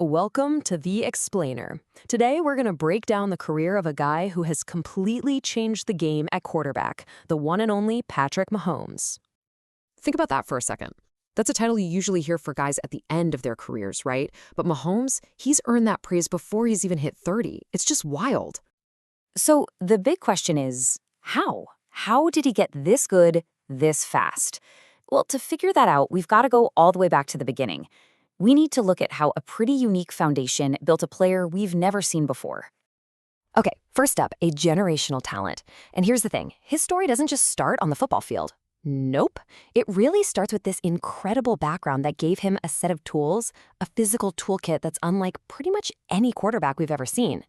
Welcome to The Explainer. Today, we're going to break down the career of a guy who has completely changed the game at quarterback, the one and only Patrick Mahomes. Think about that for a second. That's a title you usually hear for guys at the end of their careers, right? But Mahomes, he's earned that praise before he's even hit 30. It's just wild. So the big question is, how? How did he get this good, this fast? Well, to figure that out, we've got to go all the way back to the beginning. We need to look at how a pretty unique foundation built a player we've never seen before. Okay, first up, a generational talent. And here's the thing, his story doesn't just start on the football field. Nope. It really starts with this incredible background that gave him a set of tools, a physical toolkit that's unlike pretty much any quarterback we've ever seen.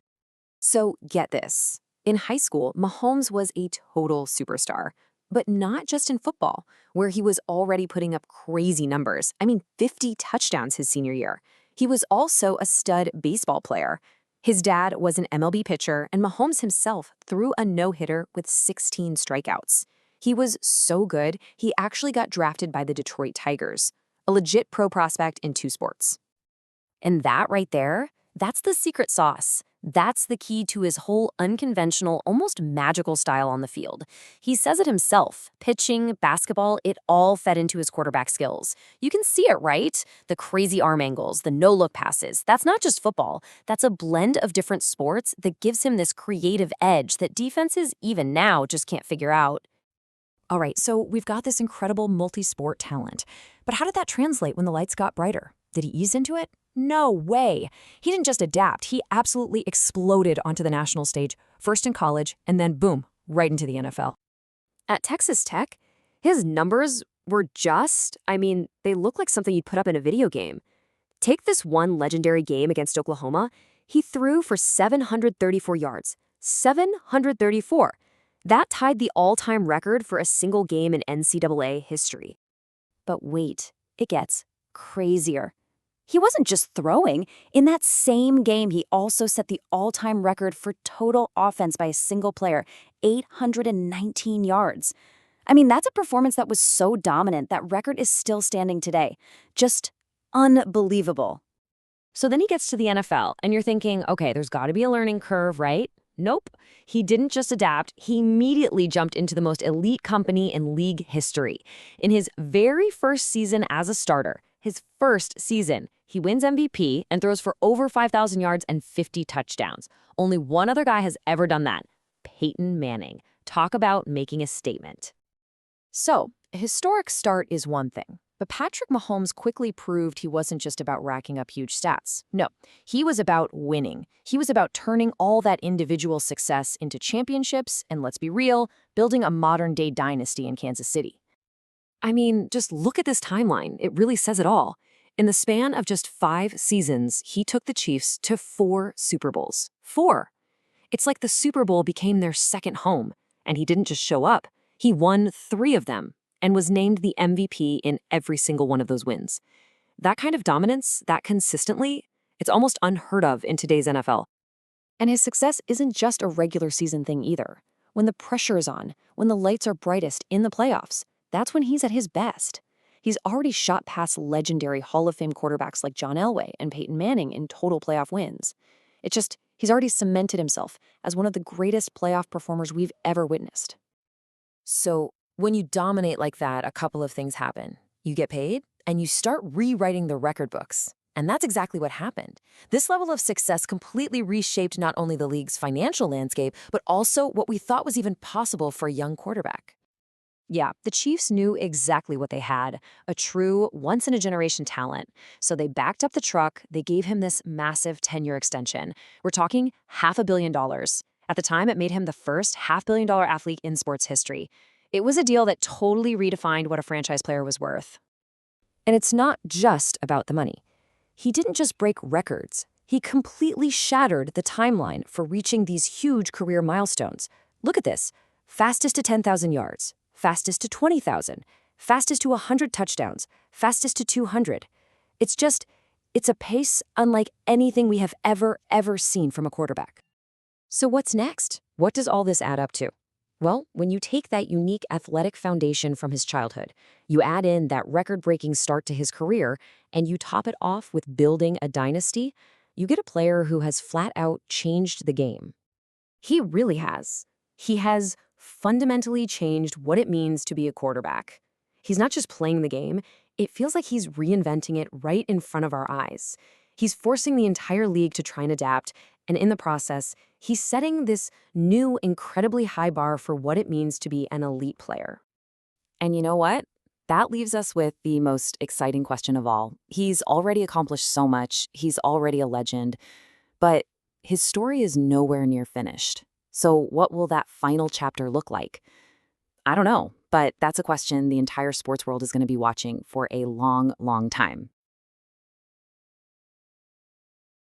So get this. In high school, Mahomes was a total superstar. But not just in football, where he was already putting up crazy numbers. 50 touchdowns his senior year. He was also a stud baseball player. His dad was an MLB pitcher, and Mahomes himself threw a no-hitter with 16 strikeouts. He was so good, he actually got drafted by the Detroit Tigers, a legit pro prospect in two sports. And that right there, that's the secret sauce. That's the key to his whole unconventional, almost magical style on the field. He says it himself. Pitching, basketball, it all fed into his quarterback skills. You can see it, right? The crazy arm angles, the no-look passes. That's not just football. That's a blend of different sports that gives him this creative edge that defenses, even now, just can't figure out. All right, so we've got this incredible multi-sport talent. But how did that translate when the lights got brighter? Did he ease into it? No way. He didn't just adapt, he absolutely exploded onto the national stage, first in college, and then boom, right into the NFL. At Texas Tech, his numbers were they look like something you'd put up in a video game. Take this one legendary game against Oklahoma. He threw for 734 yards. 734. That tied the all-time record for a single game in NCAA history. But wait, it gets crazier. He wasn't just throwing. In that same game, he also set the all-time record for total offense by a single player, 819 yards. That's a performance that was so dominant that record is still standing today. Just unbelievable. So then he gets to the NFL, and you're thinking, okay, there's got to be a learning curve, right? Nope. He didn't just adapt, he immediately jumped into the most elite company in league history. In his very first season as a starter, his first season, he wins MVP and throws for over 5,000 yards and 50 touchdowns. Only one other guy has ever done that, Peyton Manning. Talk about making a statement. So, a historic start is one thing, but Patrick Mahomes quickly proved he wasn't just about racking up huge stats. No, he was about winning. He was about turning all that individual success into championships and, let's be real, building a modern-day dynasty in Kansas City. Just look at this timeline. It really says it all. In the span of just 5 seasons, he took the Chiefs to 4 Super Bowls. 4! It's like the Super Bowl became their second home. And he didn't just show up. He won 3 of them and was named the MVP in every single one of those wins. That kind of dominance, that consistently, it's almost unheard of in today's NFL. And his success isn't just a regular season thing either. When the pressure is on, when the lights are brightest in the playoffs, that's when he's at his best. He's already shot past legendary Hall of Fame quarterbacks like John Elway and Peyton Manning in total playoff wins. He's already cemented himself as one of the greatest playoff performers we've ever witnessed. So, when you dominate like that, a couple of things happen. You get paid, and you start rewriting the record books. And that's exactly what happened. This level of success completely reshaped not only the league's financial landscape, but also what we thought was even possible for a young quarterback. Yeah, the Chiefs knew exactly what they had, a true once-in-a-generation talent. So they backed up the truck, they gave him this massive 10-year extension. We're talking $500 million. At the time, it made him the first $500 million athlete in sports history. It was a deal that totally redefined what a franchise player was worth. And it's not just about the money. He didn't just break records. He completely shattered the timeline for reaching these huge career milestones. Look at this. Fastest to 10,000 yards. Fastest to 20,000, fastest to 100 touchdowns, fastest to 200. It's a pace unlike anything we have ever seen from a quarterback. So what's next? What does all this add up to? Well, when you take that unique athletic foundation from his childhood, you add in that record breaking start to his career, and you top it off with building a dynasty, you get a player who has flat out changed the game. He really has. He has fundamentally changed what it means to be a quarterback. He's not just playing the game, it feels like he's reinventing it right in front of our eyes. He's forcing the entire league to try and adapt, and in the process, he's setting this new, incredibly high bar for what it means to be an elite player. And you know what? That leaves us with the most exciting question of all. He's already accomplished so much, he's already a legend, but his story is nowhere near finished. So, what will that final chapter look like? I don't know, but that's a question the entire sports world is going to be watching for a long, long time.